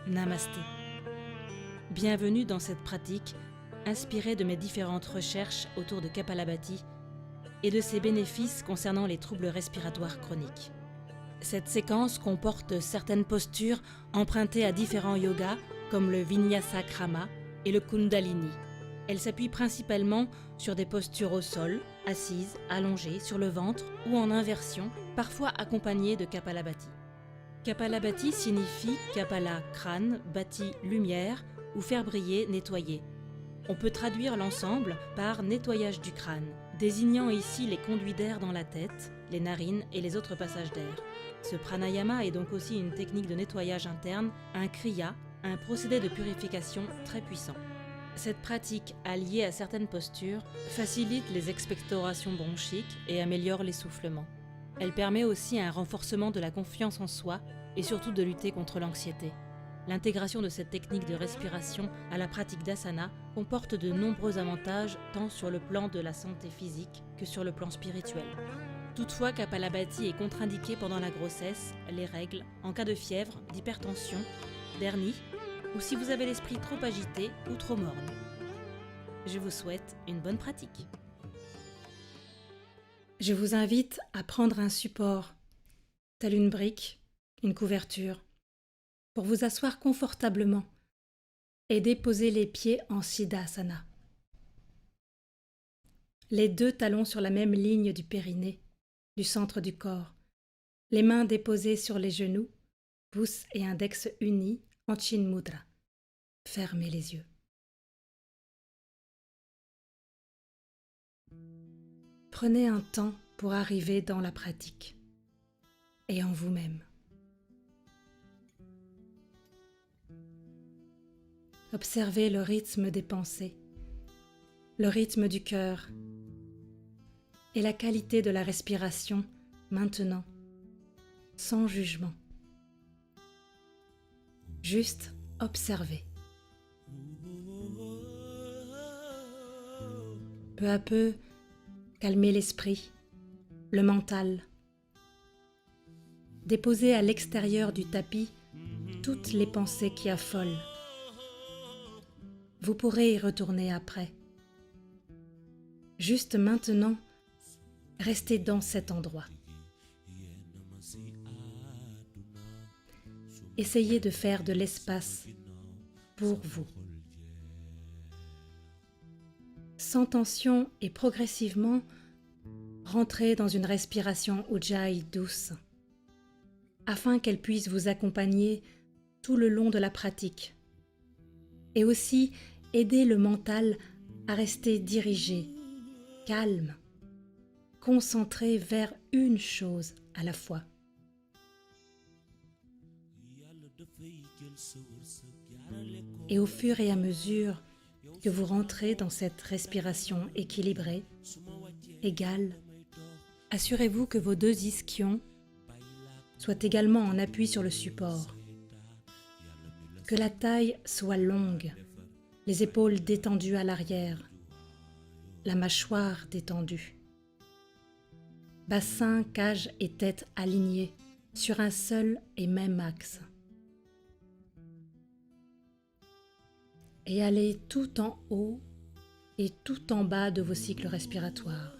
Namasté. Bienvenue dans cette pratique inspirée de mes différentes recherches autour de Kapalabhati et de ses bénéfices concernant les troubles respiratoires chroniques. Cette séquence comporte certaines postures empruntées à différents yogas comme le Vinyasa Krama et le Kundalini. Elle s'appuie principalement sur des postures au sol, assises, allongées, sur le ventre ou en inversion, parfois accompagnées de Kapalabhati. Kapalabhati signifie Kapala, crâne, Bhati, lumière, ou faire briller, nettoyer. On peut traduire l'ensemble par nettoyage du crâne, désignant ici les conduits d'air dans la tête, les narines et les autres passages d'air. Ce pranayama est donc aussi une technique de nettoyage interne, un kriya, un procédé de purification très puissant. Cette pratique, alliée à certaines postures, facilite les expectorations bronchiques et améliore l'essoufflement. Elle permet aussi un renforcement de la confiance en soi et surtout de lutter contre l'anxiété. L'intégration de cette technique de respiration à la pratique d'asana comporte de nombreux avantages tant sur le plan de la santé physique que sur le plan spirituel. Toutefois, Kapalabhati est contre-indiqué pendant la grossesse, les règles, en cas de fièvre, d'hypertension, d'hernie ou si vous avez l'esprit trop agité ou trop morne. Je vous souhaite une bonne pratique. Je vous invite à prendre un support, tel une brique, une couverture, pour vous asseoir confortablement et déposer les pieds en Siddhasana. Les deux talons sur la même ligne du périnée, du centre du corps, les mains déposées sur les genoux, pouce et index unis en Chin Mudra. Fermez les yeux. Prenez un temps pour arriver dans la pratique et en vous-même. Observez le rythme des pensées, le rythme du cœur et la qualité de la respiration maintenant, sans jugement. Juste observez. Peu à peu, calmez l'esprit, le mental. Déposez à l'extérieur du tapis toutes les pensées qui affolent. Vous pourrez y retourner après. Juste maintenant, restez dans cet endroit. Essayez de faire de l'espace pour vous. Sans tension et progressivement, rentrez dans une respiration Ujjayi douce, afin qu'elle puisse vous accompagner tout le long de la pratique, et aussi aider le mental à rester dirigé, calme, concentré vers une chose à la fois. Et au fur et à mesure que vous rentrez dans cette respiration équilibrée, égale, assurez-vous que vos deux ischions soient également en appui sur le support, que la taille soit longue, les épaules détendues à l'arrière, la mâchoire détendue, bassin, cage et tête alignés sur un seul et même axe. Et allez tout en haut et tout en bas de vos cycles respiratoires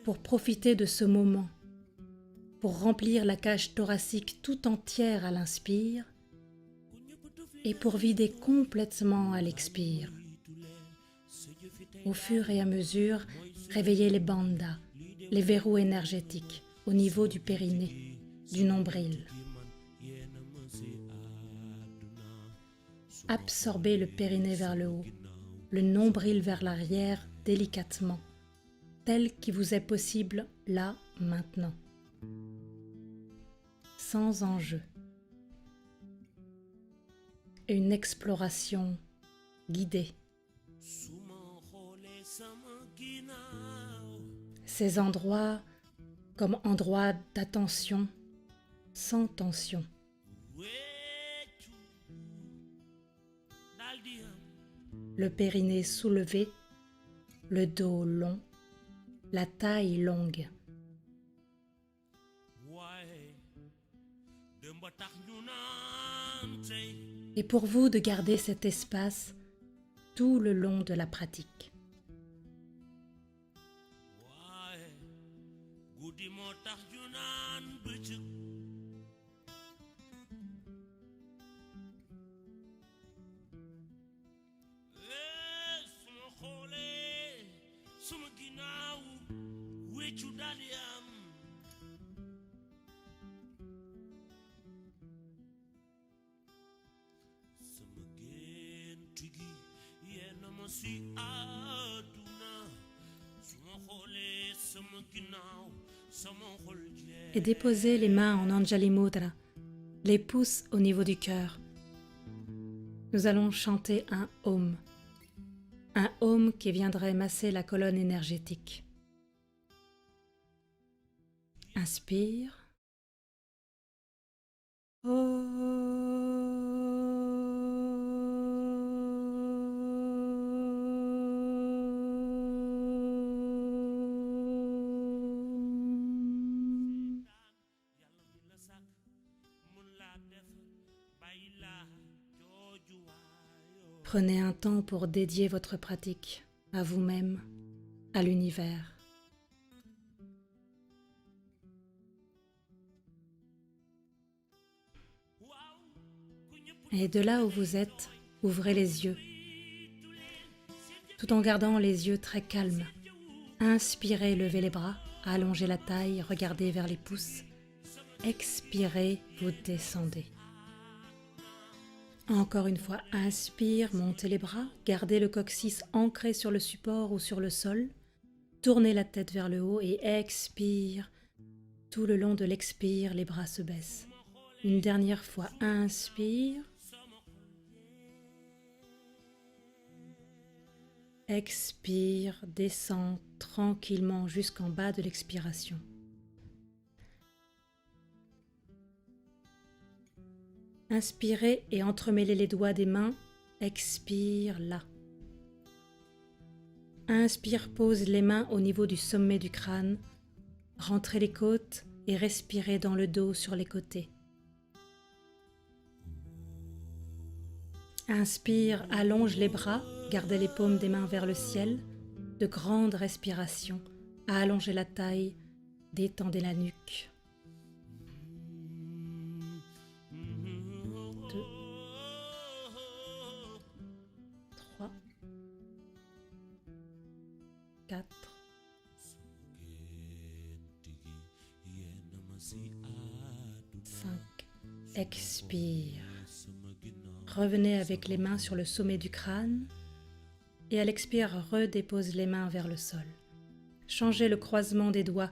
pour profiter de ce moment, pour remplir la cage thoracique tout entière à l'inspire et pour vider complètement à l'expire. Au fur et à mesure, réveillez les bandhas, les verrous énergétiques au niveau du périnée, du nombril. Absorbez le périnée vers le haut, le nombril vers l'arrière délicatement, tel qu'il vous est possible là, maintenant. Sans enjeu. Une exploration guidée. Ces endroits comme endroits d'attention, sans tension. Le périnée soulevé, le dos long, la taille longue. Et pour vous de garder cet espace tout le long de la pratique. Et déposez les mains en Anjali Mudra, les pouces au niveau du cœur. Nous allons chanter un Om qui viendrait masser la colonne énergétique. Inspire. Prenez un temps pour dédier votre pratique à vous-même, à l'univers. Et de là où vous êtes, ouvrez les yeux, tout en gardant les yeux très calmes. Inspirez, levez les bras, allongez la taille, regardez vers les pouces. Expirez, vous descendez. Encore une fois, inspire, montez les bras, gardez le coccyx ancré sur le support ou sur le sol, tournez la tête vers le haut et expire. Tout le long de l'expire, les bras se baissent. Une dernière fois, inspire. Expire, descend tranquillement jusqu'en bas de l'expiration. Inspirez et entremêlez les doigts des mains. Expire là. Inspire, pose les mains au niveau du sommet du crâne. Rentrez les côtes et respirez dans le dos sur les côtés. Inspire, allonge les bras, gardez les paumes des mains vers le ciel. De grandes respirations. Allongez la taille, détendez la nuque. 2, 3, 4, 5. Expire. Revenez avec les mains sur le sommet du crâne et à l'expire, redépose les mains vers le sol. Changez le croisement des doigts,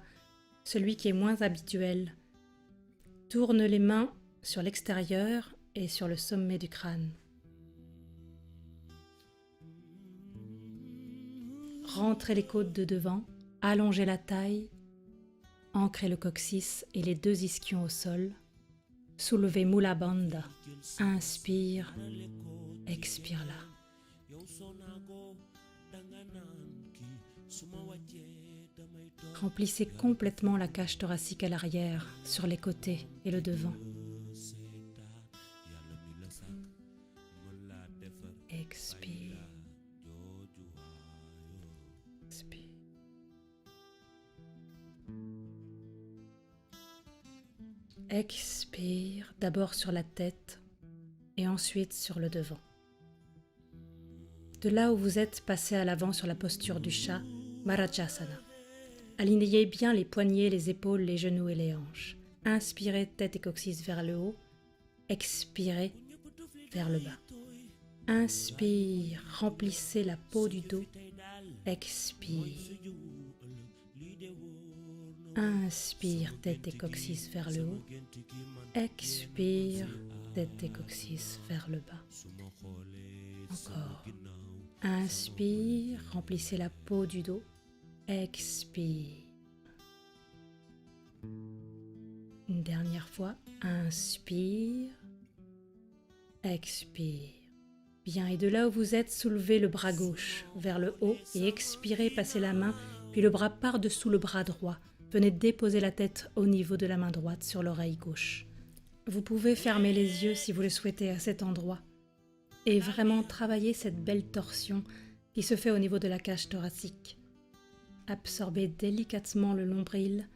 celui qui est moins habituel. Tourne les mains sur l'extérieur et sur le sommet du crâne. Rentrez les côtes de devant, allongez la taille, ancrez le coccyx et les deux ischions au sol. Soulevez Mula Bandha. Inspire, expire là. Remplissez complètement la cage thoracique à l'arrière, sur les côtés et le devant. Expire. Expire. Expire, d'abord sur la tête et ensuite sur le devant. De là où vous êtes, passez à l'avant sur la posture du chat, Marajasana. Alignez bien les poignets, les épaules, les genoux et les hanches. Inspirez, tête et coccyx vers le haut. Expirez, vers le bas. Inspire, remplissez la peau du dos. Expire. Inspire, tête et coccyx vers le haut. Expire, tête et coccyx vers le bas. Encore. Inspire, remplissez la peau du dos. Expire. Une dernière fois. Inspire. Expire. Bien, et de là où vous êtes, soulevez le bras gauche vers le haut et expirez, passez la main, puis le bras par-dessous le bras droit. Venez déposer la tête au niveau de la main droite sur l'oreille gauche. Vous pouvez fermer les yeux si vous le souhaitez à cet endroit. et vraiment travailler cette belle torsion qui se fait au niveau de la cage thoracique. Absorbez délicatement le nombril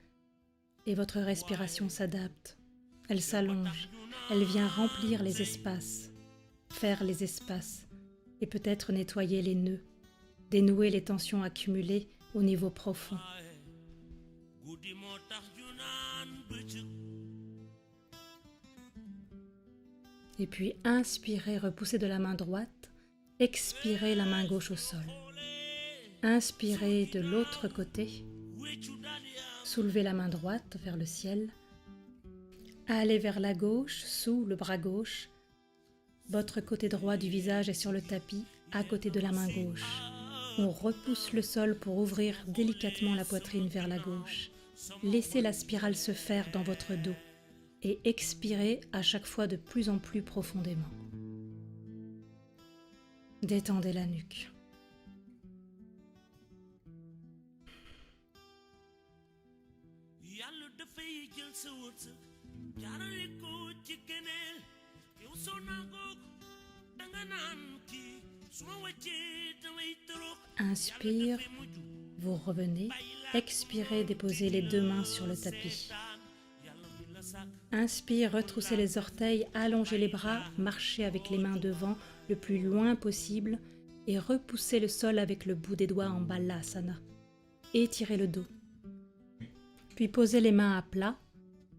et votre respiration s'adapte. Elle s'allonge, elle vient remplir les espaces, faire les espaces et peut-être nettoyer les nœuds, dénouer les tensions accumulées au niveau profond. Et puis inspirez, repoussez de la main droite, expirez la main gauche au sol. Inspirez de l'autre côté, soulevez la main droite vers le ciel, allez vers la gauche, sous le bras gauche. Votre côté droit du visage est sur le tapis, à côté de la main gauche. On repousse le sol pour ouvrir délicatement la poitrine vers la gauche. Laissez la spirale se faire dans votre dos et expirez à chaque fois de plus en plus profondément. Détendez la nuque. Inspire, vous revenez. Expirez, déposez les deux mains sur le tapis. Inspire, retroussez les orteils, allongez les bras, marchez avec les mains devant le plus loin possible et repoussez le sol avec le bout des doigts en Balasana. Étirez le dos. Puis posez les mains à plat,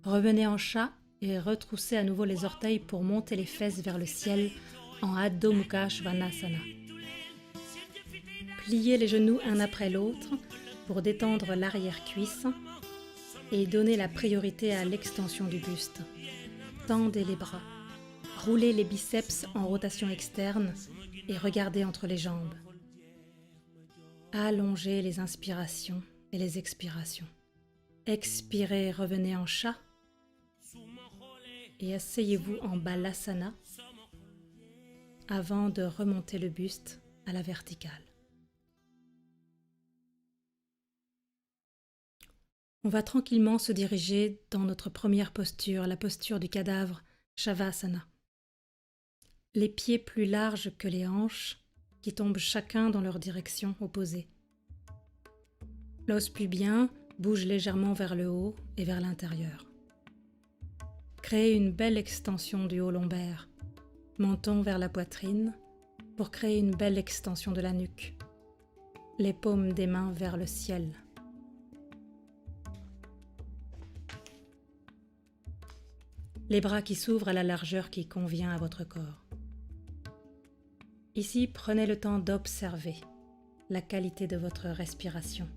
revenez en chat et retroussez à nouveau les orteils pour monter les fesses vers le ciel en Adho Mukha Svanasana. Pliez les genoux un après l'autre pour détendre l'arrière-cuisse et donner la priorité à l'extension du buste. Tendez les bras, roulez les biceps en rotation externe et regardez entre les jambes. Allongez les inspirations et les expirations. Expirez, revenez en chat et asseyez-vous en Balasana avant de remonter le buste à la verticale. On va tranquillement se diriger dans notre première posture, la posture du cadavre, Shavasana. Les pieds plus larges que les hanches, qui tombent chacun dans leur direction opposée. L'os pubien bouge légèrement vers le haut et vers l'intérieur. Créez une belle extension du haut lombaire, menton vers la poitrine, pour créer une belle extension de la nuque. Les paumes des mains vers le ciel. Les bras qui s'ouvrent à la largeur qui convient à votre corps. Ici, prenez le temps d'observer la qualité de votre respiration.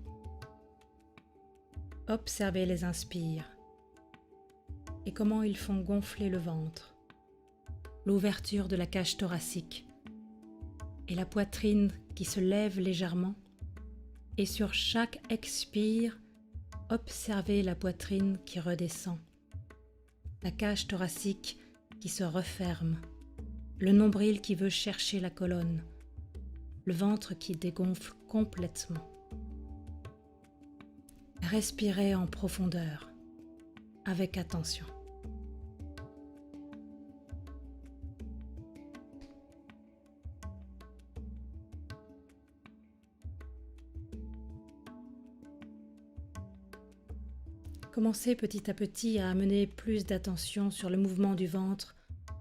Observez les inspires et comment ils font gonfler le ventre, l'ouverture de la cage thoracique et la poitrine qui se lève légèrement. Et sur chaque expire, observez la poitrine qui redescend, la cage thoracique qui se referme, le nombril qui veut chercher la colonne, le ventre qui dégonfle complètement. Respirez en profondeur, avec attention. Commencez petit à petit à amener plus d'attention sur le mouvement du ventre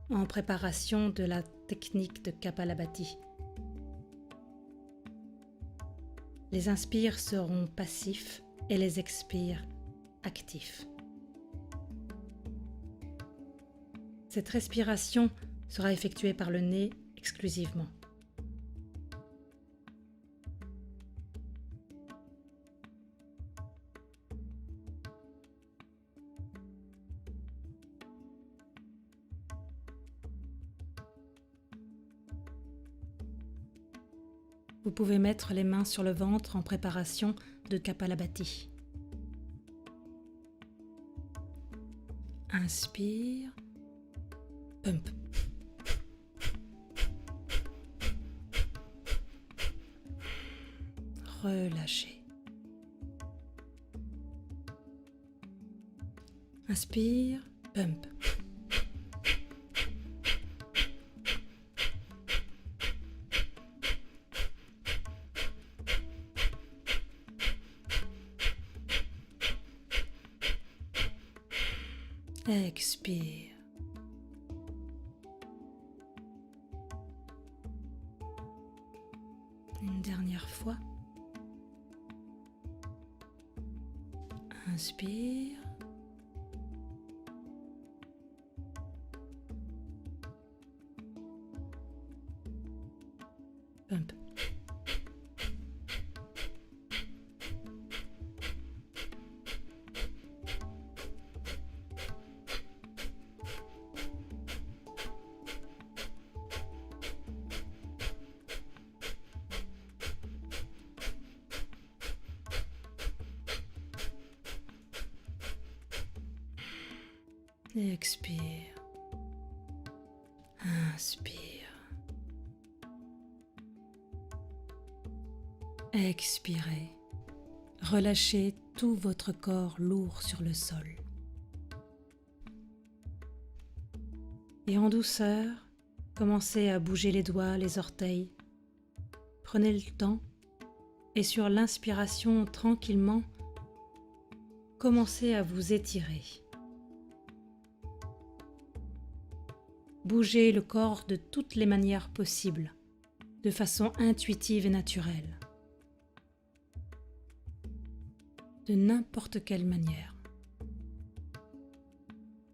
en préparation de la technique de Kapalabhati. Les inspires seront passifs et les expires actifs. Cette respiration sera effectuée par le nez exclusivement. Vous pouvez mettre les mains sur le ventre en préparation de Kapalabhati. Inspire, pump. Relâchez. Inspire, pump. Expire. Une dernière fois. Inspire. Pump. Expire. Inspire. Expirez. Relâchez tout votre corps lourd sur le sol. Et en douceur, commencez à bouger les doigts, les orteils. Prenez le temps et sur l'inspiration, tranquillement, commencez à vous étirer. Bougez le corps de toutes les manières possibles, de façon intuitive et naturelle. De n'importe quelle manière.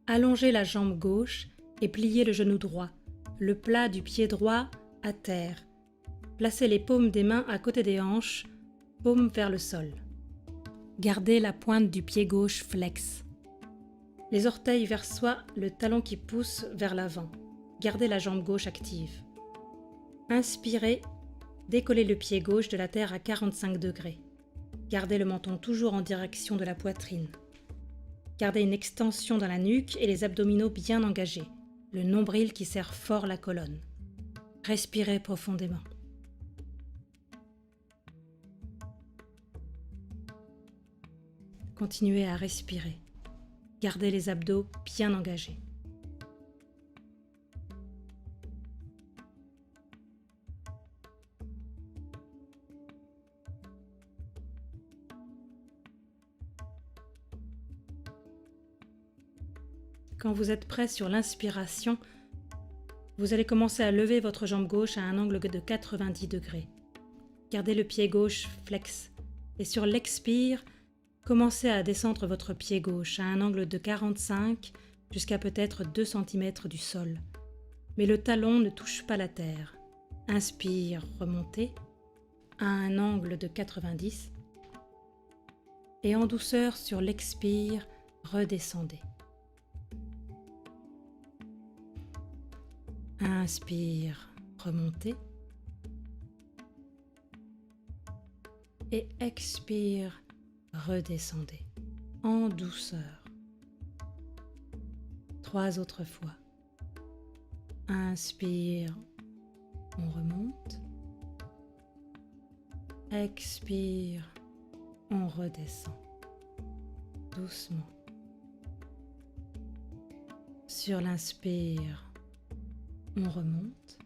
Allongez la jambe gauche et pliez le genou droit, le plat du pied droit à terre. Placez les paumes des mains à côté des hanches, paumes vers le sol. Gardez la pointe du pied gauche flex. Les orteils vers soi, le talon qui pousse vers l'avant. Gardez la jambe gauche active. Inspirez, décollez le pied gauche de la terre à 45 degrés. Gardez le menton toujours en direction de la poitrine. Gardez une extension dans la nuque et les abdominaux bien engagés, le nombril qui serre fort la colonne. Respirez profondément. Continuez à respirer. Gardez les abdos bien engagés. Quand vous êtes prêt sur l'inspiration, vous allez commencer à lever votre jambe gauche à un angle de 90 degrés. Gardez le pied gauche flex et sur l'expire, commencez à descendre votre pied gauche à un angle de 45 jusqu'à peut-être 2 cm du sol. Mais le talon ne touche pas la terre. Inspire, remontez à un angle de 90 et en douceur sur l'expire, redescendez. Inspire, remontez et expire, redescendez en douceur. 3 autres fois. Inspire, on remonte. Expire, on redescend. Doucement. Sur l'inspire, on remonte.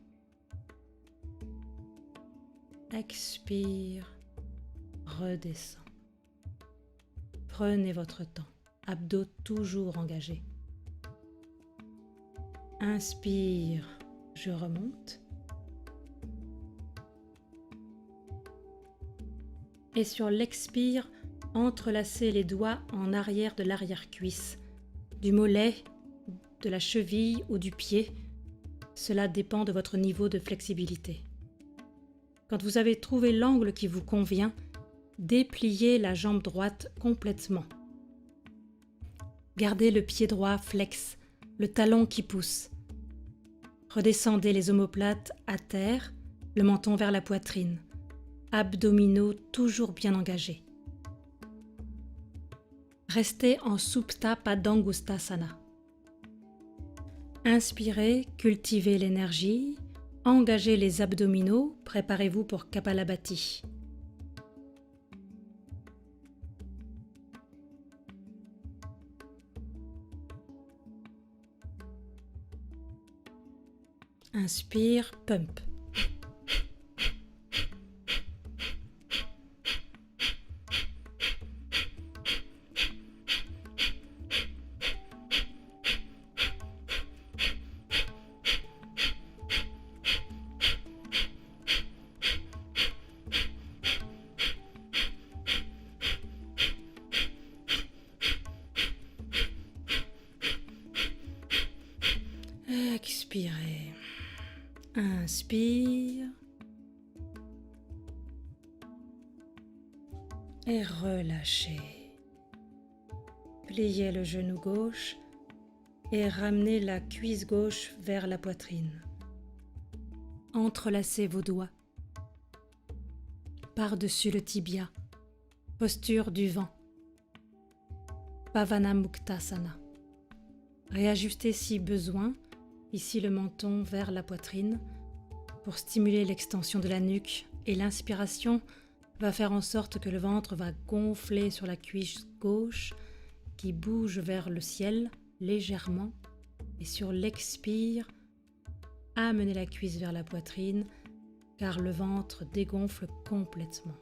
Expire, redescend. Prenez votre temps, abdos toujours engagés. Inspire, je remonte. Et sur l'expire, entrelacez les doigts en arrière de l'arrière-cuisse, du mollet, de la cheville ou du pied. Cela dépend de votre niveau de flexibilité. Quand vous avez trouvé l'angle qui vous convient, dépliez la jambe droite complètement. Gardez le pied droit flex, le talon qui pousse. Redescendez les omoplates à terre, le menton vers la poitrine. Abdominaux toujours bien engagés. Restez en Supta Padangusthasana. Inspirez, cultivez l'énergie, engagez les abdominaux, préparez-vous pour Kapalabhati. Inspire, pump. Inspire et relâchez. Pliez le genou gauche et ramenez la cuisse gauche vers la poitrine. Entrelacez vos doigts par-dessus le tibia, posture du vent, Pavanamuktasana. Réajustez si besoin, ici le menton vers la poitrine, pour stimuler l'extension de la nuque, et l'inspiration va faire en sorte que le ventre va gonfler sur la cuisse gauche qui bouge vers le ciel légèrement, et sur l'expire, amenez la cuisse vers la poitrine car le ventre dégonfle complètement.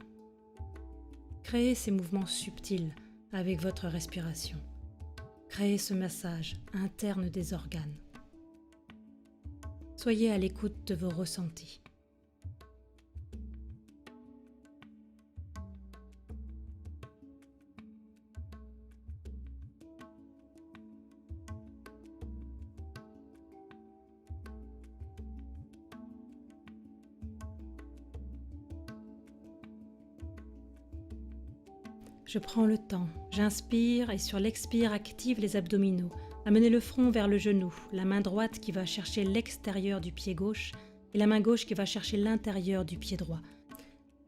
Créez ces mouvements subtils avec votre respiration. Créez ce massage interne des organes. Soyez à l'écoute de vos ressentis. Je prends le temps, j'inspire et sur l'expire active les abdominaux. Amenez le front vers le genou, la main droite qui va chercher l'extérieur du pied gauche et la main gauche qui va chercher l'intérieur du pied droit.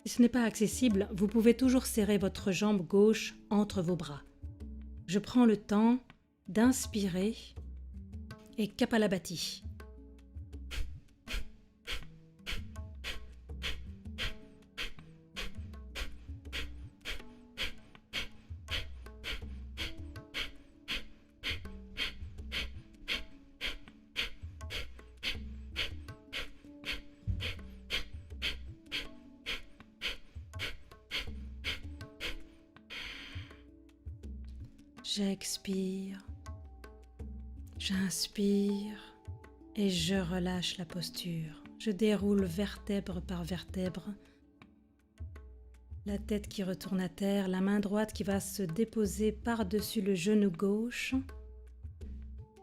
Si ce n'est pas accessible, vous pouvez toujours serrer votre jambe gauche entre vos bras. Je prends le temps d'inspirer et Kapalabhati. J'expire, j'inspire et je relâche la posture. Je déroule vertèbre par vertèbre, la tête qui retourne à terre, la main droite qui va se déposer par-dessus le genou gauche.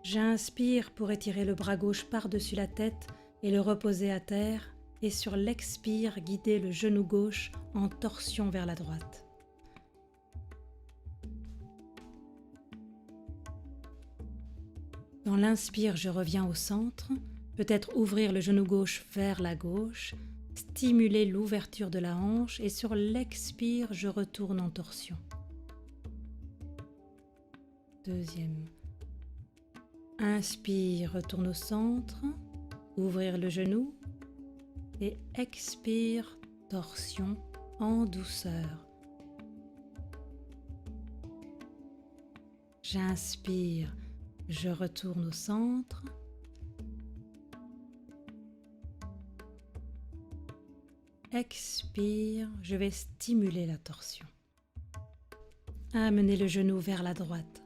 J'inspire pour étirer le bras gauche par-dessus la tête et le reposer à terre, et sur l'expire, guider le genou gauche en torsion vers la droite. Dans l'inspire, je reviens au centre, peut-être ouvrir le genou gauche vers la gauche, stimuler l'ouverture de la hanche et sur l'expire, je retourne en torsion. Deuxième. Inspire, retourne au centre, ouvrir le genou et expire, torsion en douceur. J'inspire. Je retourne au centre. Expire, je vais stimuler la torsion. Amenez le genou vers la droite.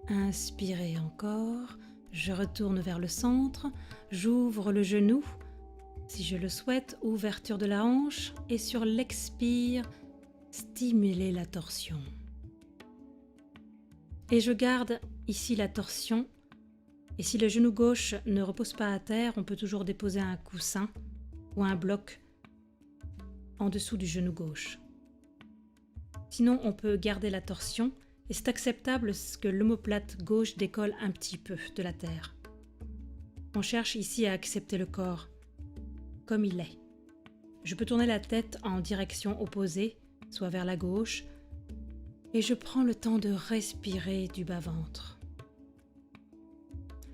Inspirez encore, je retourne vers le centre, j'ouvre le genou. Si je le souhaite, ouverture de la hanche et sur l'expire, stimulez la torsion. Et je garde ici la torsion, et si le genou gauche ne repose pas à terre, on peut toujours déposer un coussin ou un bloc en dessous du genou gauche. Sinon, on peut garder la torsion, et c'est acceptable que l'omoplate gauche décolle un petit peu de la terre. On cherche ici à accepter le corps comme il est. Je peux tourner la tête en direction opposée, soit vers la gauche, et je prends le temps de respirer du bas-ventre.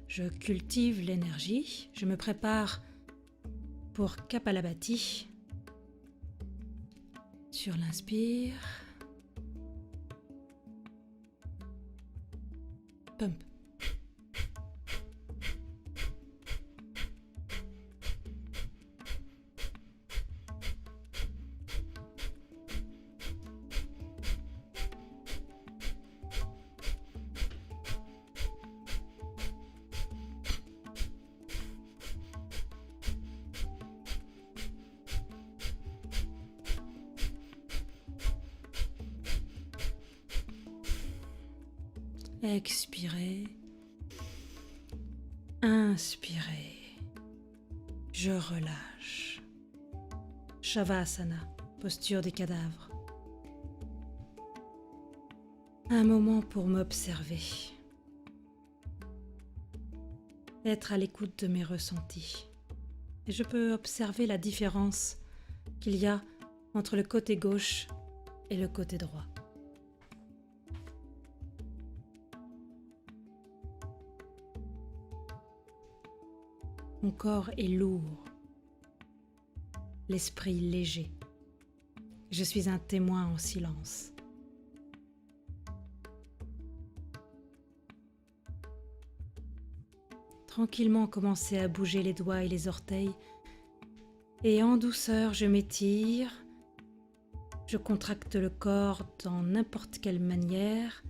Je cultive l'énergie, je me prépare pour Kapalabhati. Sur l'inspire, pump. Expirez, inspirez, je relâche. Shavasana, posture des cadavres. Un moment pour m'observer. Être à l'écoute de mes ressentis. Et je peux observer la différence qu'il y a entre le côté gauche et le côté droit. Mon corps est lourd, l'esprit léger. Je suis un témoin en silence. Tranquillement commencer à bouger les doigts et les orteils et en douceur je m'étire, je contracte le corps dans n'importe quelle manière,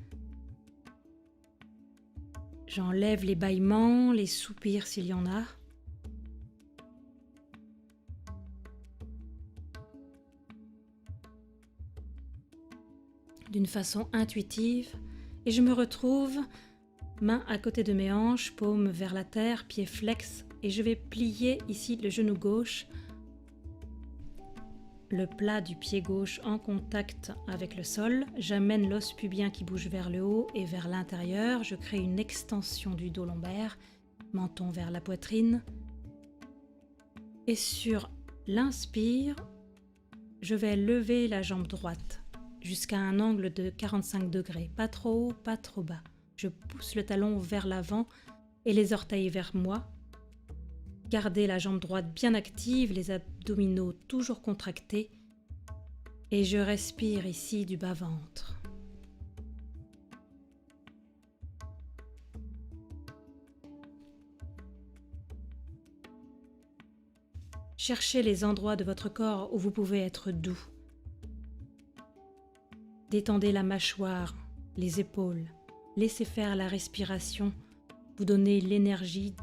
j'enlève les bâillements, les soupirs s'il y en a. D'une façon intuitive et je me retrouve main à côté de mes hanches, paume vers la terre, pied flex et je vais plier ici le genou gauche, le plat du pied gauche en contact avec le sol. J'amène l'os pubien qui bouge vers le haut et vers l'intérieur. Je crée une extension du dos lombaire, menton vers la poitrine. Et sur l'inspire, je vais lever la jambe droite jusqu'à un angle de 45 degrés, pas trop haut, pas trop bas. Je pousse le talon vers l'avant et les orteils vers moi. Gardez la jambe droite bien active, les abdominaux toujours contractés. Et je respire ici du bas-ventre. Cherchez les endroits de votre corps où vous pouvez être doux. Détendez la mâchoire, les épaules. Laissez faire la respiration, vous donnez l'énergie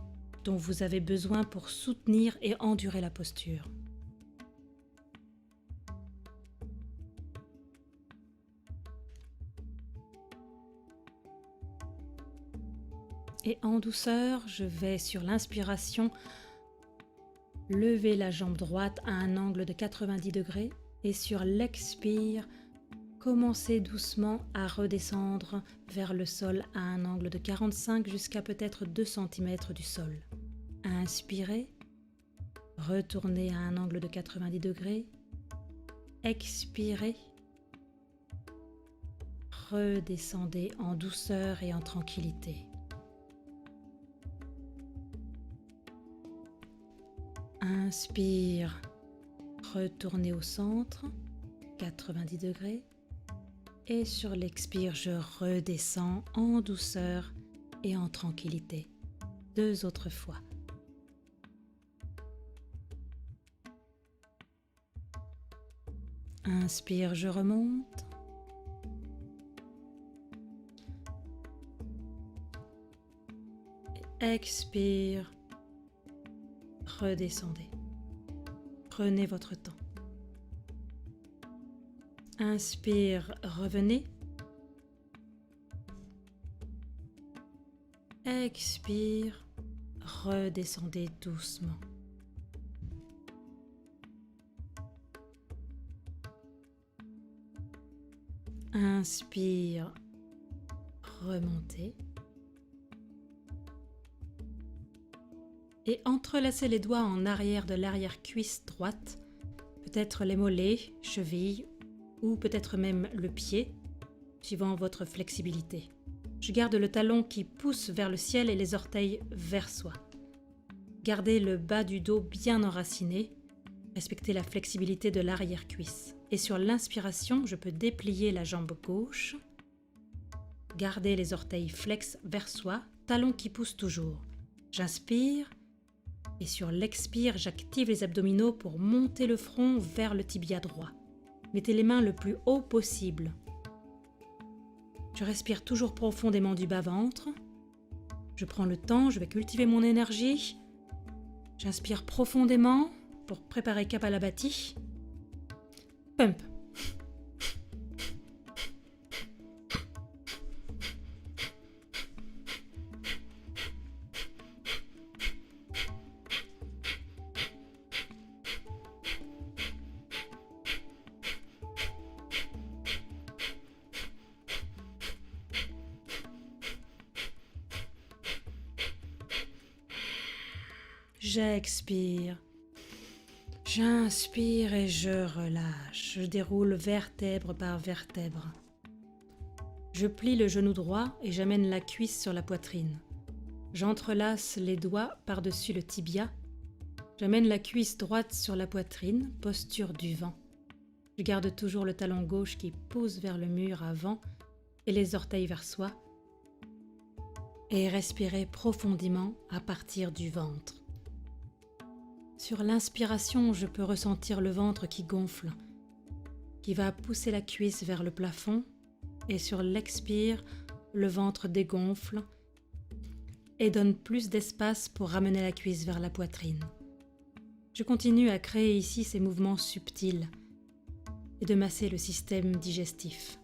dont vous avez besoin pour soutenir et endurer la posture. Et en douceur, je vais sur l'inspiration lever la jambe droite à un angle de 90 degrés et sur l'expire, commencez doucement à redescendre vers le sol à un angle de 45 jusqu'à peut-être 2 cm du sol. Inspirez, retournez à un angle de 90 degrés, expirez, redescendez en douceur et en tranquillité. Inspire, retournez au centre, 90 degrés. Et sur l'expire, je redescends en douceur et en tranquillité. 2 autres fois. Inspire, je remonte. Expire, redescendez. Prenez votre temps. Inspire, revenez. Expire, redescendez doucement. Inspire, remontez. Et entrelacez les doigts en arrière de l'arrière-cuisse droite, peut-être les mollets, chevilles, ou peut-être même le pied, suivant votre flexibilité. Je garde le talon qui pousse vers le ciel et les orteils vers soi. Gardez le bas du dos bien enraciné, respectez la flexibilité de l'arrière-cuisse. Et sur l'inspiration, je peux déplier la jambe gauche, garder les orteils flex vers soi, talon qui pousse toujours. J'inspire et sur l'expire, j'active les abdominaux pour monter le front vers le tibia droit. Mettez les mains le plus haut possible. Je respire toujours profondément du bas-ventre. Je prends le temps, je vais cultiver mon énergie. J'inspire profondément pour préparer Kapalabhati. Pump. J'expire. J'inspire et je relâche. Je déroule vertèbre par vertèbre. Je plie le genou droit et j'amène la cuisse sur la poitrine. J'entrelace les doigts par-dessus le tibia. J'amène la cuisse droite sur la poitrine, posture du vent. Je garde toujours le talon gauche qui pousse vers le mur avant et les orteils vers soi. Et respirer profondément à partir du ventre. Sur l'inspiration, je peux ressentir le ventre qui gonfle, qui va pousser la cuisse vers le plafond, et sur l'expire, le ventre dégonfle et donne plus d'espace pour ramener la cuisse vers la poitrine. Je continue à créer ici ces mouvements subtils et de masser le système digestif.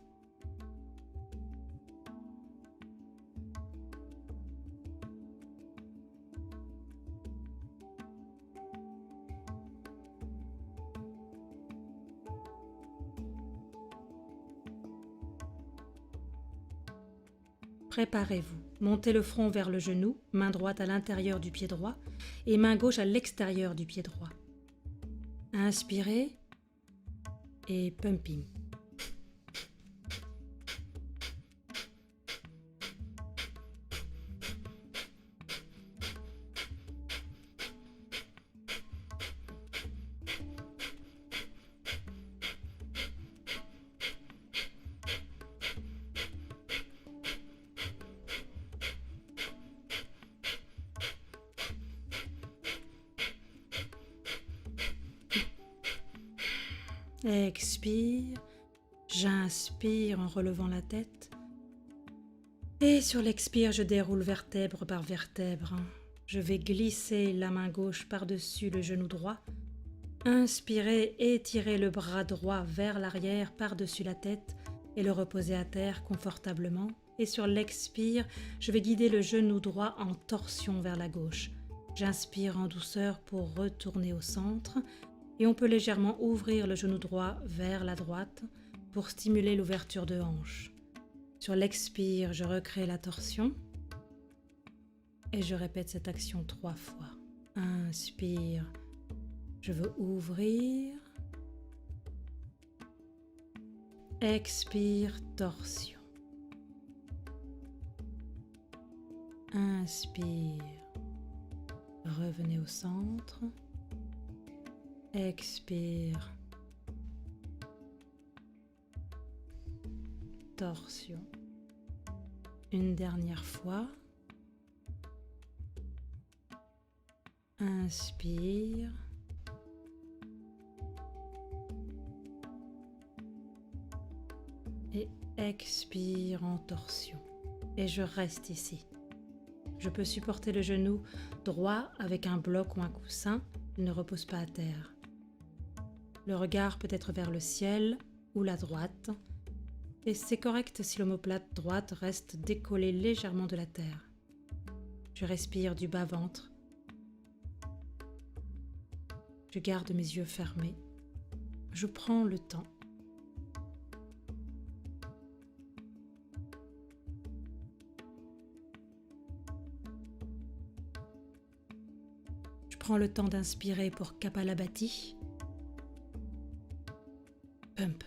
Préparez-vous. Montez le front vers le genou, main droite à l'intérieur du pied droit et main gauche à l'extérieur du pied droit. Inspirez et pumping. Expire, j'inspire en relevant la tête. Et sur l'expire, je déroule vertèbre par vertèbre. Je vais glisser la main gauche par-dessus le genou droit. Inspirez, étirez le bras droit vers l'arrière par-dessus la tête et le reposer à terre confortablement. Et sur l'expire, je vais guider le genou droit en torsion vers la gauche. J'inspire en douceur pour retourner au centre. Et on peut légèrement ouvrir le genou droit vers la droite pour stimuler l'ouverture de hanche. Sur l'expire, je recrée la torsion et je répète cette action 3 fois. Inspire, je veux ouvrir. Expire, torsion. Inspire, revenez au centre. Expire, torsion. Une dernière fois. Inspire. Et expire en torsion. Et je reste ici. Je peux supporter le genou droit avec un bloc ou un coussin. Il ne repose pas à terre. Le regard peut être vers le ciel ou la droite. Et c'est correct si l'omoplate droite reste décollée légèrement de la terre. Je respire du bas-ventre. Je garde mes yeux fermés. Je prends le temps. Je prends le temps d'inspirer pour Kapalabhati. Pump.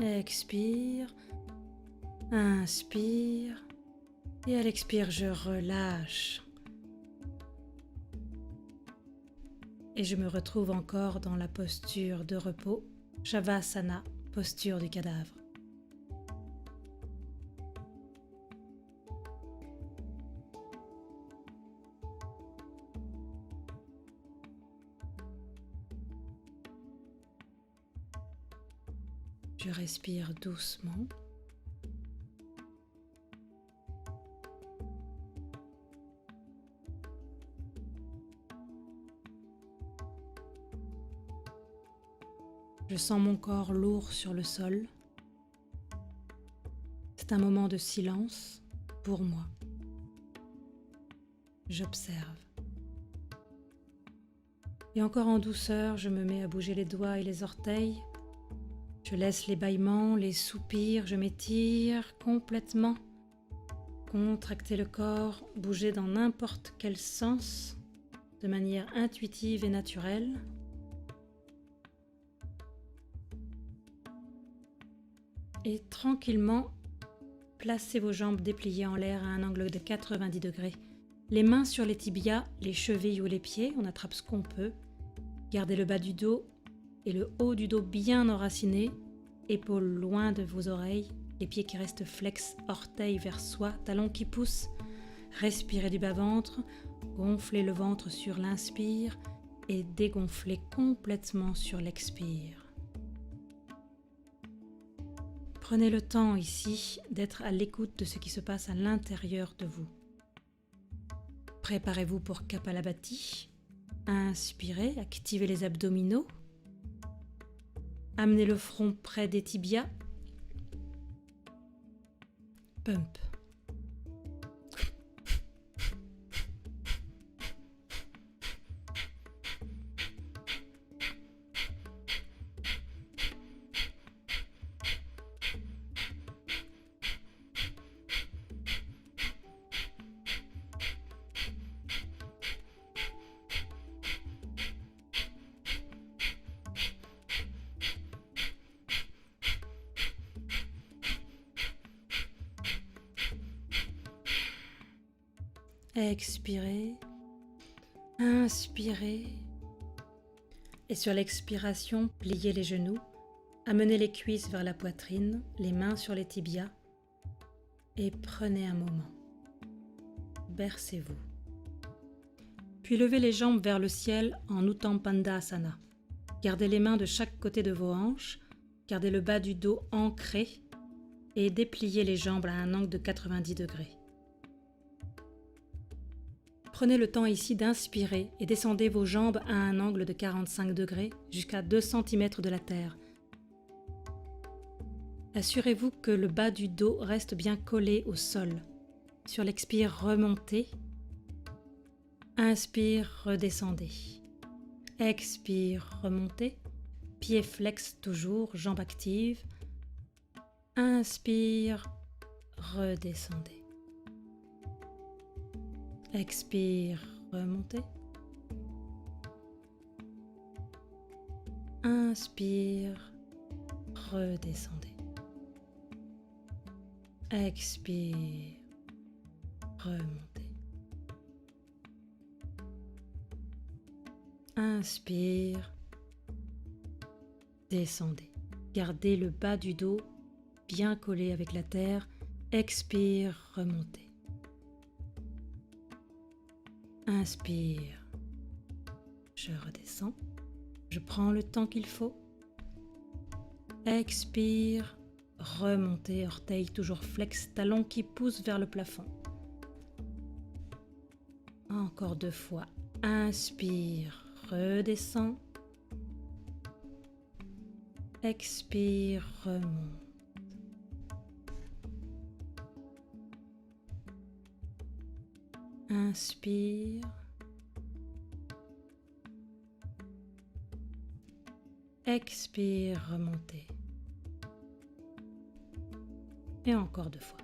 Expire, inspire, et à l'expire, je relâche. Et je me retrouve encore dans la posture de repos, Shavasana, posture du cadavre. Je respire doucement. Je sens mon corps lourd sur le sol. C'est un moment de silence pour moi. J'observe. Et encore en douceur, je me mets à bouger les doigts et les orteils. Je laisse les bâillements, les soupirs, je m'étire complètement. Contracter le corps, bouger dans n'importe quel sens, de manière intuitive et naturelle. Et tranquillement, placez vos jambes dépliées en l'air à un angle de 90 degrés. Les mains sur les tibias, les chevilles ou les pieds, on attrape ce qu'on peut. Gardez le bas du dos et le haut du dos bien enraciné, épaules loin de vos oreilles, les pieds qui restent flex, orteils vers soi, talons qui poussent. Respirez du bas-ventre, gonflez le ventre sur l'inspire et dégonflez complètement sur l'expire. Prenez le temps ici d'être à l'écoute de ce qui se passe à l'intérieur de vous. Préparez-vous pour Kapalabhati. Inspirez, activez les abdominaux. Amenez le front près des tibias. Pump. Expirez, inspirez, et sur l'expiration, pliez les genoux, amenez les cuisses vers la poitrine, les mains sur les tibias, et prenez un moment. Bercez-vous. Puis levez les jambes vers le ciel en Uttamapandasana. Gardez les mains de chaque côté de vos hanches, gardez le bas du dos ancré, et dépliez les jambes à un angle de 90 degrés. Prenez le temps ici d'inspirer et descendez vos jambes à un angle de 45 degrés jusqu'à 2 cm de la terre. Assurez-vous que le bas du dos reste bien collé au sol. Sur l'expire, remontez. Inspire, redescendez. Expire, remontez. Pieds flex toujours, jambes actives. Inspire, redescendez. Expire, remontez. Inspire, redescendez. Expire, remontez. Inspire, descendez. Gardez le bas du dos bien collé avec la terre. Expire, remontez. Inspire, je redescends, je prends le temps qu'il faut. Expire, remontez, orteils toujours flex, talons qui poussent vers le plafond. Encore 2 fois. Inspire, redescends. Expire, remonte. Inspire. Expire, remontez. Et encore 2 fois.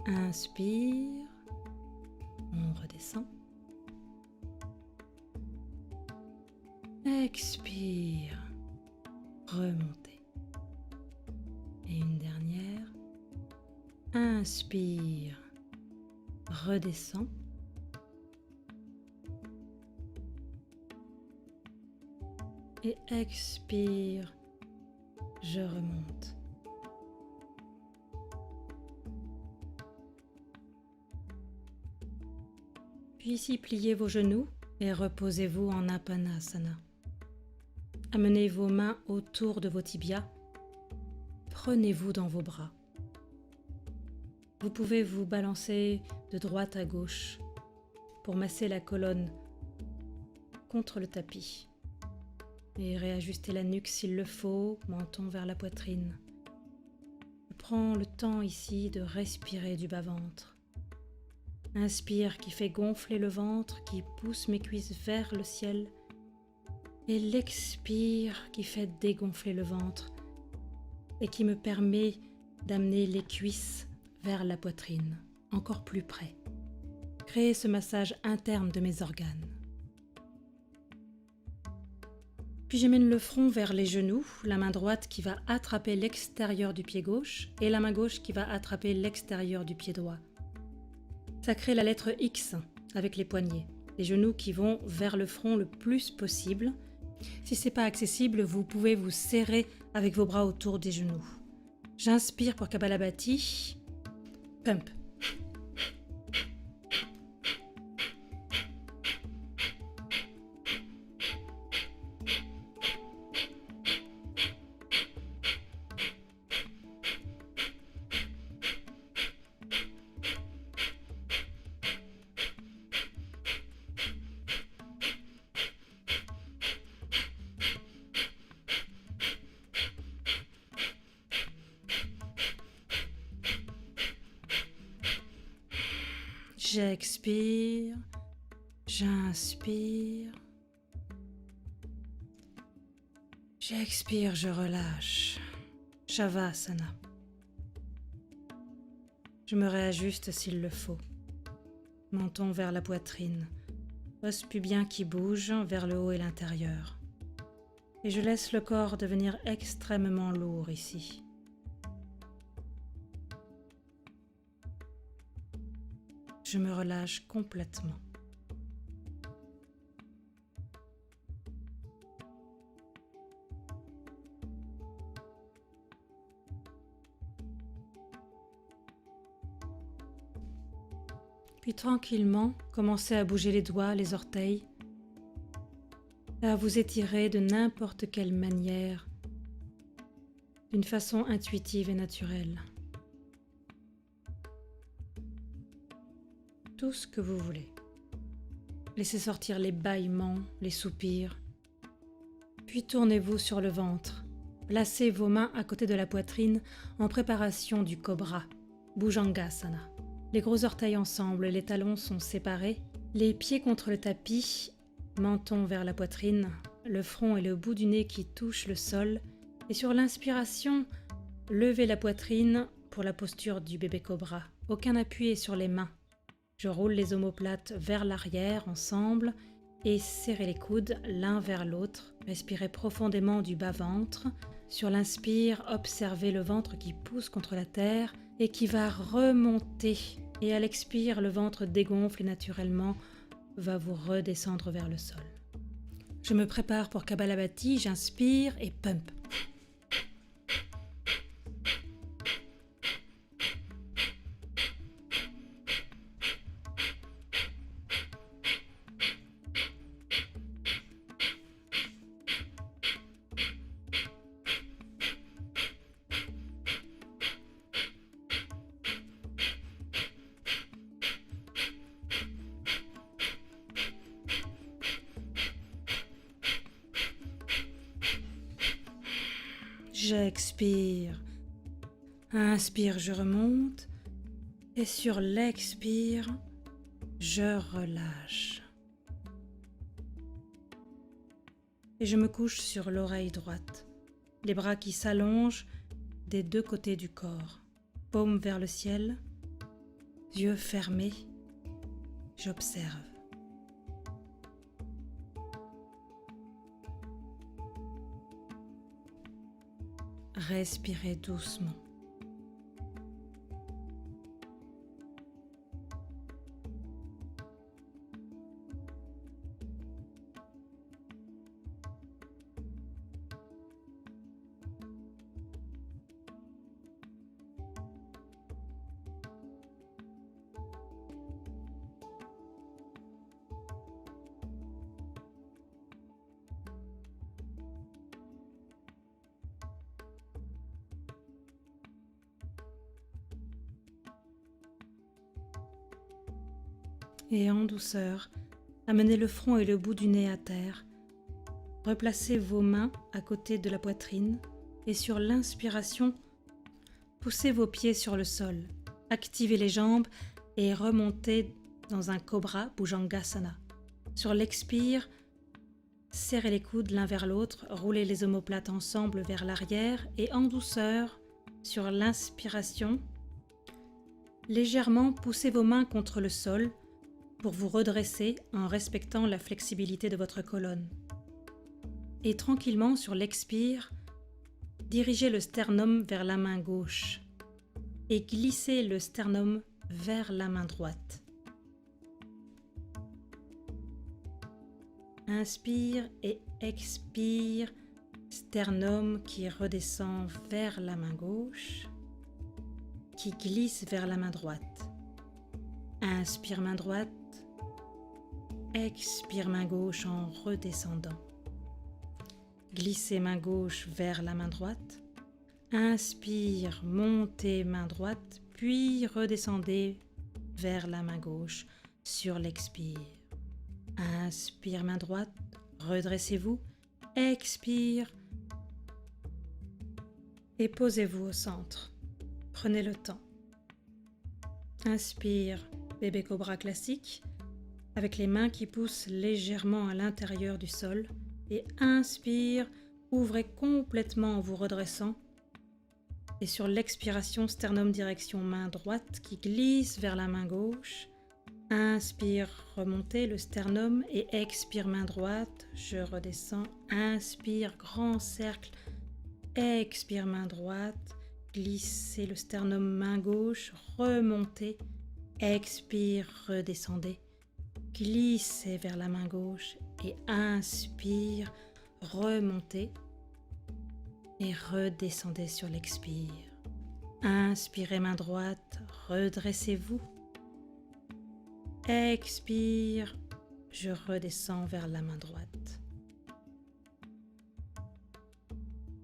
Inspire. On redescend. Expire. Remontez. Et une dernière. Inspire. Redescends. Et expire, je remonte. Puis ici, pliez vos genoux et reposez-vous en Apanasana. Amenez vos mains autour de vos tibias. Prenez-vous dans vos bras. Vous pouvez vous balancer de droite à gauche pour masser la colonne contre le tapis. et réajuster la nuque s'il le faut, menton vers la poitrine. Je prends le temps ici de respirer du bas-ventre. Inspire qui fait gonfler le ventre, qui pousse mes cuisses vers le ciel, et l'expire qui fait dégonfler le ventre et qui me permet d'amener les cuisses vers la poitrine, encore plus près. Créer ce massage interne de mes organes. Puis j'amène le front vers les genoux, la main droite qui va attraper l'extérieur du pied gauche et la main gauche qui va attraper l'extérieur du pied droit. Ça crée la lettre X avec les poignets, les genoux qui vont vers le front le plus possible. Si ce n'est pas accessible, vous pouvez vous serrer avec vos bras autour des genoux. J'inspire pour Kapalabhati. Pump. J'expire, j'inspire, j'expire, je relâche. Shavasana. Je me réajuste s'il le faut. Menton vers la poitrine, os pubien qui bouge vers le haut et l'intérieur. Et je laisse le corps devenir extrêmement lourd ici. Je me relâche complètement. Puis tranquillement, commencez à bouger les doigts, les orteils, à vous étirer de n'importe quelle manière, d'une façon intuitive et naturelle. Tout ce que vous voulez. Laissez sortir les bâillements, les soupirs. Puis tournez-vous sur le ventre. Placez vos mains à côté de la poitrine en préparation du cobra, Bhujangasana. Les gros orteils ensemble, les talons sont séparés, les pieds contre le tapis, menton vers la poitrine, le front et le bout du nez qui touchent le sol. Et sur l'inspiration, levez la poitrine pour la posture du bébé cobra. Aucun appui sur les mains. Je roule les omoplates vers l'arrière ensemble et serrez les coudes l'un vers l'autre. Respirez profondément du bas-ventre. Sur l'inspire, observez le ventre qui pousse contre la terre et qui va remonter. Et à l'expire, le ventre dégonfle et naturellement va vous redescendre vers le sol. Je me prépare pour Kapalabhati, j'inspire et pump. J'expire. Inspire, je remonte. Et sur l'expire, je relâche. Et je me couche sur l'oreille droite. Les bras qui s'allongent des deux côtés du corps. Paume vers le ciel. Yeux fermés. J'observe. Respirez doucement. Et en douceur, amenez le front et le bout du nez à terre. replacez vos mains à côté de la poitrine et sur l'inspiration, poussez vos pieds sur le sol, activez les jambes et remontez dans un Cobra Bhujangasana. Sur l'expire, serrez les coudes l'un vers l'autre, roulez les omoplates ensemble vers l'arrière et en douceur, sur l'inspiration, légèrement poussez vos mains contre le sol pour vous redresser en respectant la flexibilité de votre colonne. Et tranquillement, sur l'expire, dirigez le sternum vers la main gauche et glissez le sternum vers la main droite. Inspire et expire, sternum qui redescend vers la main gauche, qui glisse vers la main droite. Inspire main droite, expire main gauche en redescendant. Glissez main gauche vers la main droite. Inspire, montez main droite, puis redescendez vers la main gauche sur l'expire. Inspire main droite, redressez-vous. Expire et posez-vous au centre. Prenez le temps. Inspire, bébé cobra classique, avec les mains qui poussent légèrement à l'intérieur du sol. Et inspire, ouvrez complètement en vous redressant. Et sur l'expiration, sternum direction main droite qui glisse vers la main gauche. Inspire, remontez le sternum et expire main droite, je redescends. Inspire, grand cercle. Expire main droite, glissez le sternum main gauche, remontez. Expire, redescendez. Glissez vers la main gauche et inspire, remontez et redescendez sur l'expire. Inspirez main droite, redressez-vous. Expire, je redescends vers la main droite.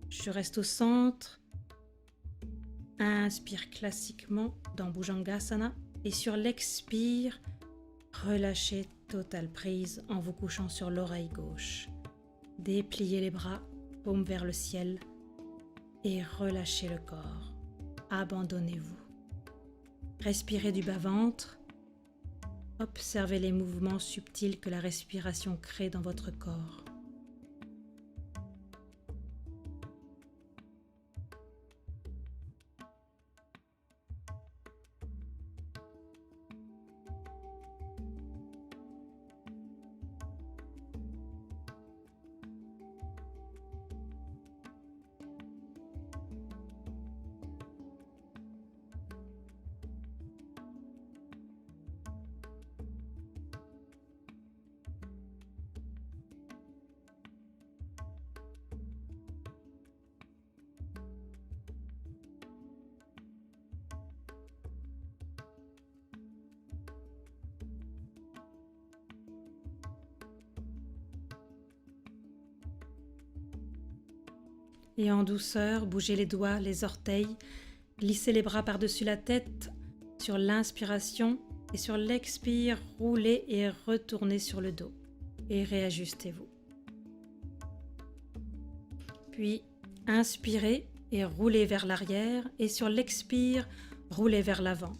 Je reste au centre. Inspire classiquement dans Bhujangasana et sur l'expire, relâchez totale prise en vous couchant sur l'oreille gauche. Dépliez les bras, paume vers le ciel et relâchez le corps. Abandonnez-vous. Respirez du bas-ventre. Observez les mouvements subtils que la respiration crée dans votre corps. Et en douceur, bougez les doigts, les orteils, glissez les bras par-dessus la tête sur l'inspiration et sur l'expire, roulez et retournez sur le dos et réajustez-vous. Puis inspirez et roulez vers l'arrière et sur l'expire, roulez vers l'avant.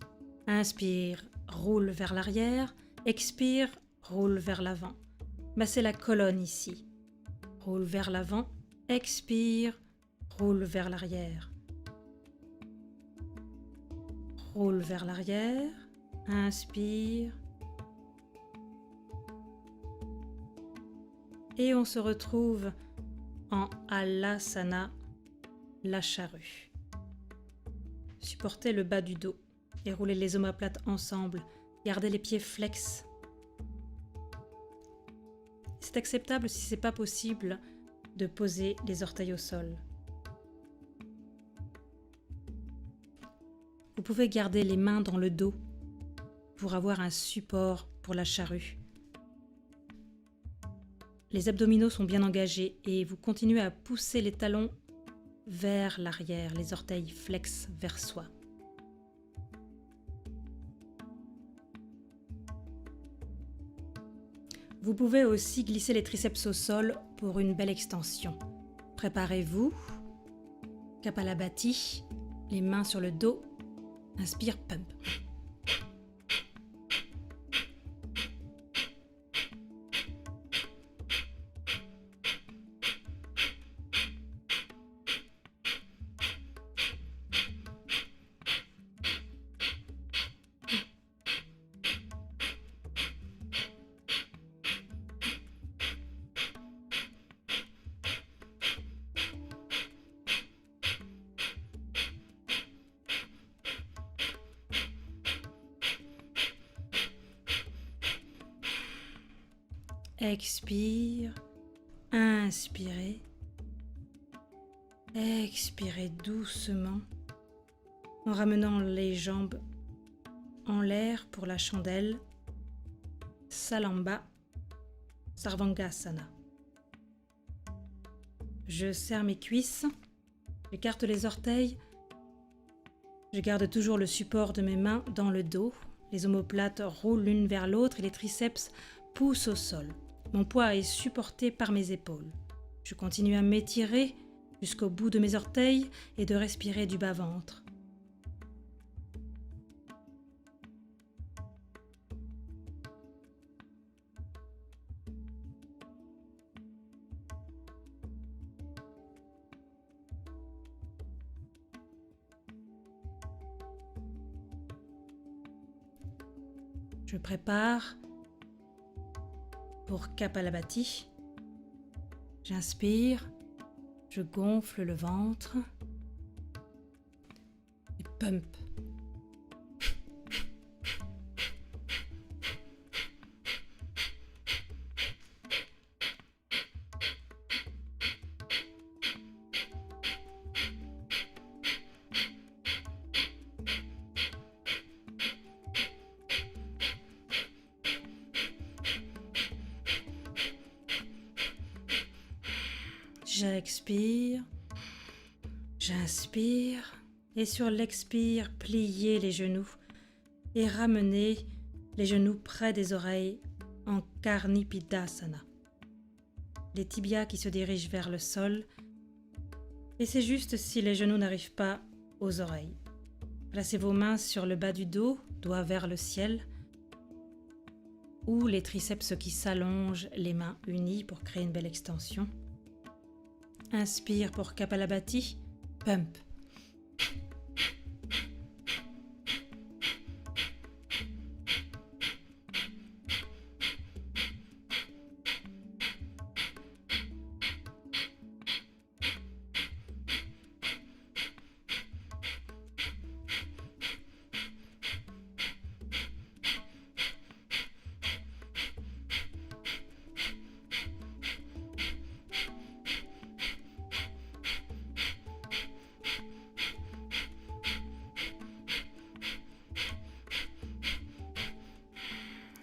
Inspire, roule vers l'arrière, expire, roule vers l'avant. Massez la colonne ici. Roule vers l'avant, expire, roule vers l'arrière. Roule vers l'arrière, inspire. Et on se retrouve en Halasana, la charrue. Supportez le bas du dos et roulez les omoplates ensemble. Gardez les pieds flex. C'est acceptable si ce n'est pas possible de poser les orteils au sol. Vous pouvez garder les mains dans le dos pour avoir un support pour la charrue. Les abdominaux sont bien engagés et vous continuez à pousser les talons vers l'arrière, les orteils flex vers soi. Vous pouvez aussi glisser les triceps au sol pour une belle extension. Préparez-vous. Kapalabhati, les mains sur le dos. Inspire, pump. Expire, inspirez, expirez doucement en ramenant les jambes en l'air pour la chandelle, Salamba, Sarvangasana. Je serre mes cuisses, j'écarte les orteils, je garde toujours le support de mes mains dans le dos, les omoplates roulent l'une vers l'autre et les triceps poussent au sol. Mon poids est supporté par mes épaules. Je continue à m'étirer jusqu'au bout de mes orteils et de respirer du bas-ventre. Je prépare pour Kapalabhati. J'inspire, je gonfle le ventre et pump. J'expire, j'inspire et sur l'expire, pliez les genoux et ramenez les genoux près des oreilles en Karnipidasana. Les tibias qui se dirigent vers le sol et c'est juste si les genoux n'arrivent pas aux oreilles. Placez vos mains sur le bas du dos, doigts vers le ciel ou les triceps qui s'allongent, les mains unies pour créer une belle extension. Inspire pour Kapalabhati, pump.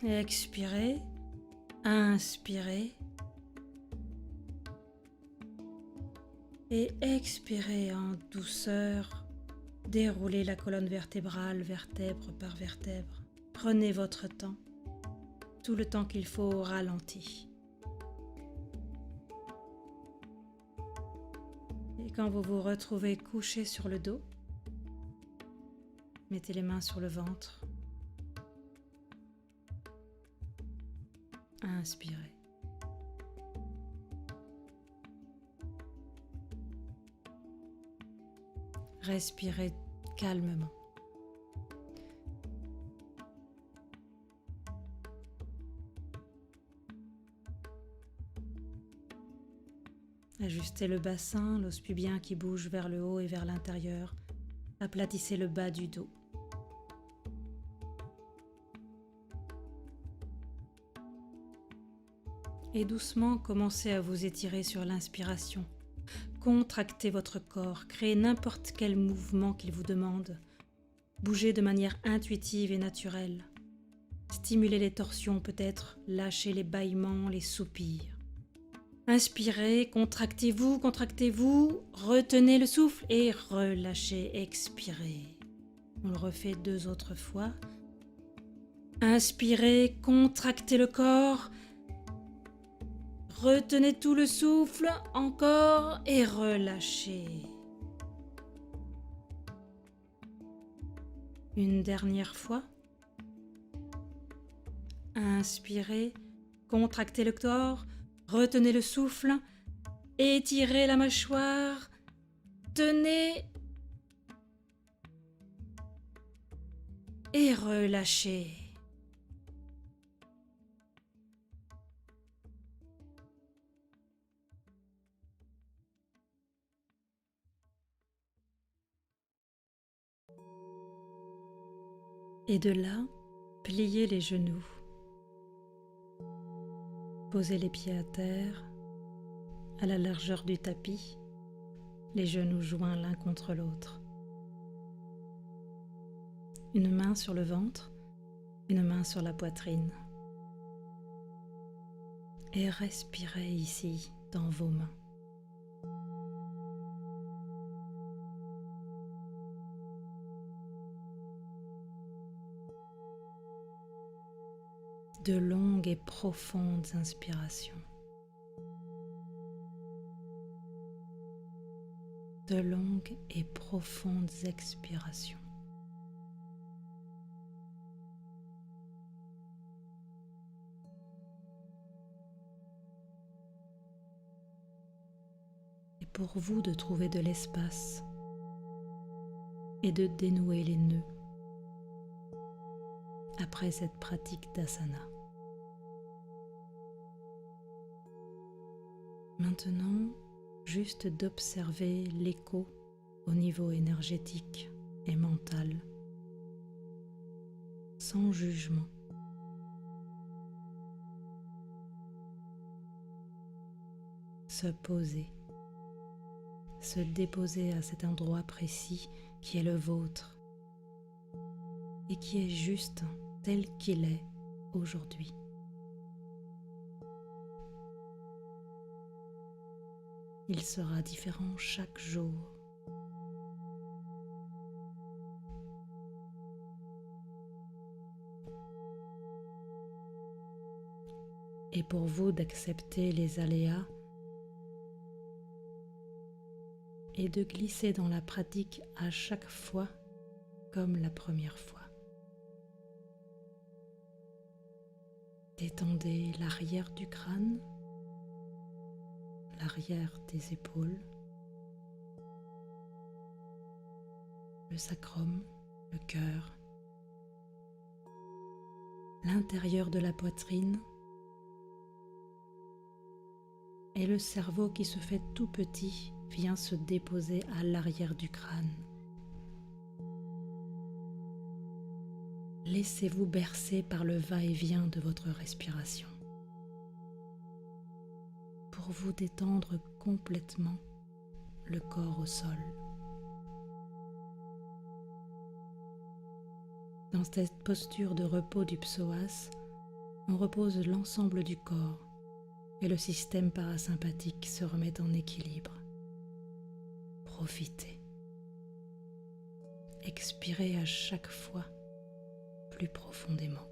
Expirez, inspirez et expirez en douceur. Déroulez la colonne vertébrale, vertèbre par vertèbre. Prenez votre temps, tout le temps qu'il faut au ralenti. Et quand vous vous retrouvez couché sur le dos, mettez les mains sur le ventre. Inspirez. Respirez calmement. Ajustez le bassin, l'os pubien qui bouge vers le haut et vers l'intérieur. Aplatissez le bas du dos. Et doucement, commencez à vous étirer sur l'inspiration. Contractez votre corps, créez n'importe quel mouvement qu'il vous demande. Bougez de manière intuitive et naturelle. Stimulez les torsions peut-être, lâchez les bâillements, les soupirs. Inspirez, contractez-vous, retenez le souffle et relâchez, expirez. On le refait 2 autres fois. Inspirez, contractez le corps. Retenez tout le souffle, encore, et relâchez. Une dernière fois. Inspirez, contractez le corps, retenez le souffle, étirez la mâchoire, tenez et relâchez. Et de là, pliez les genoux. Posez les pieds à terre, à la largeur du tapis, les genoux joints l'un contre l'autre. Une main sur le ventre, une main sur la poitrine. Et respirez ici, dans vos mains. De longues et profondes inspirations. De longues et profondes expirations. Et pour vous de trouver de l'espace et de dénouer les nœuds après cette pratique d'asana. Maintenant, juste d'observer l'écho au niveau énergétique et mental, sans jugement. Se poser, se déposer à cet endroit précis qui est le vôtre et qui est juste tel qu'il est aujourd'hui. Il sera différent chaque jour. Et pour vous d'accepter les aléas et de glisser dans la pratique à chaque fois comme la première fois. Détendez l'arrière du crâne, l'arrière des épaules, le sacrum, le cœur, l'intérieur de la poitrine et le cerveau qui se fait tout petit vient se déposer à l'arrière du crâne. Laissez-vous bercer par le va-et-vient de votre respiration pour vous détendre complètement le corps au sol. Dans cette posture de repos du psoas, on repose l'ensemble du corps et le système parasympathique se remet en équilibre. Profitez. Expirez à chaque fois plus profondément.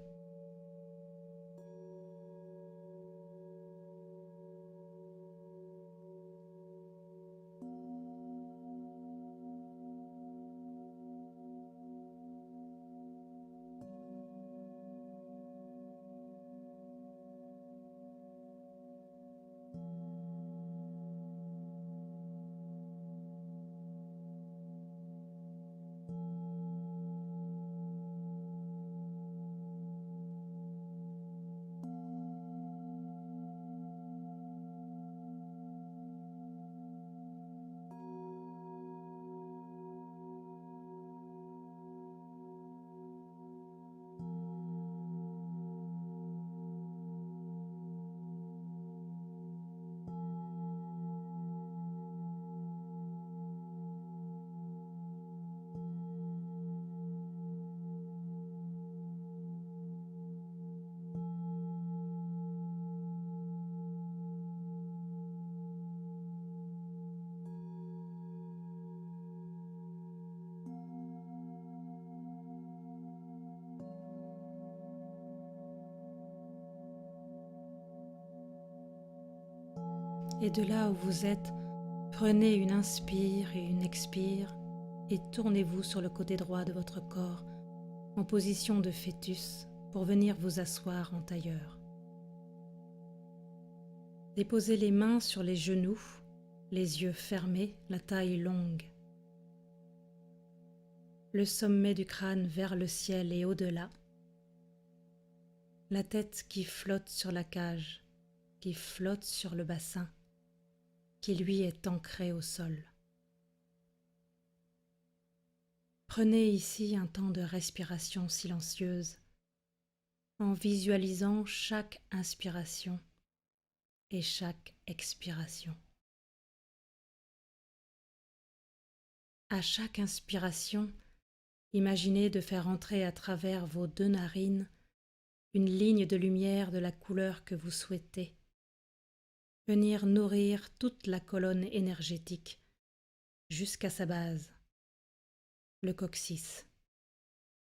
Et de là où vous êtes, prenez une inspire et une expire et tournez-vous sur le côté droit de votre corps en position de fœtus pour venir vous asseoir en tailleur. Déposez les mains sur les genoux, les yeux fermés, la taille longue. Le sommet du crâne vers le ciel et au-delà. La tête qui flotte sur la cage, qui flotte sur le bassin, qui lui est ancré au sol. Prenez ici un temps de respiration silencieuse en visualisant chaque inspiration et chaque expiration. À chaque inspiration, imaginez de faire entrer à travers vos 2 narines une ligne de lumière de la couleur que vous souhaitez, venir nourrir toute la colonne énergétique jusqu'à sa base, le coccyx,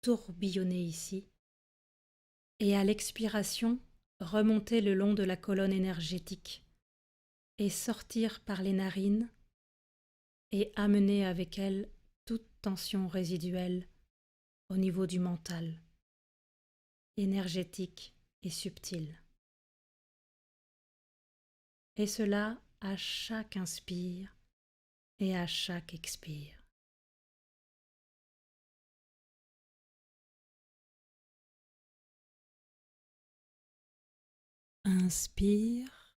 tourbillonner ici, et à l'expiration, remonter le long de la colonne énergétique et sortir par les narines et amener avec elle toute tension résiduelle au niveau du mental, énergétique et subtil. Et cela à chaque inspire et à chaque expire. Inspire.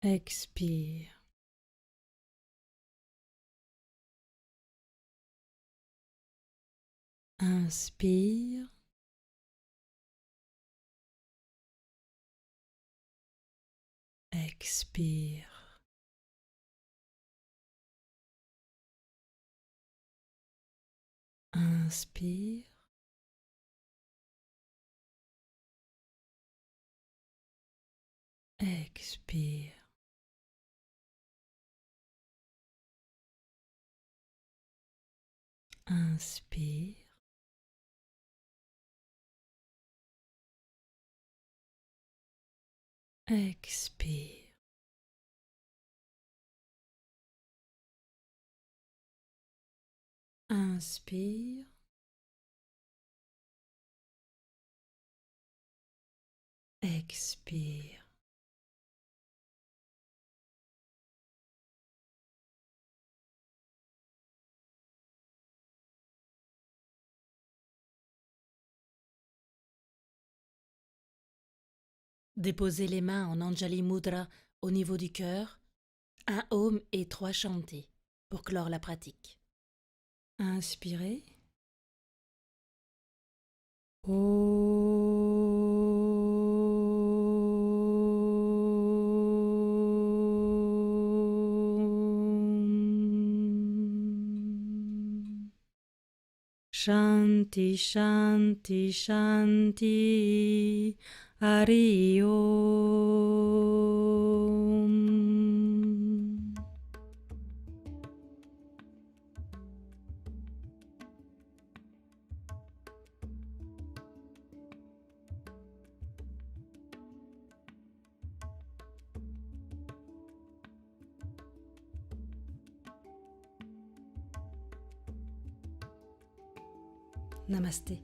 Expire. Inspire. Expire. Inspire. Expire. Inspire. Expire. Inspire. Expire. Déposez les mains en Anjali Mudra au niveau du cœur, un Om et 3 chantés pour clore la pratique. Inspirez. Shanti, Shanti, Shanti, Hari Om. Namasté.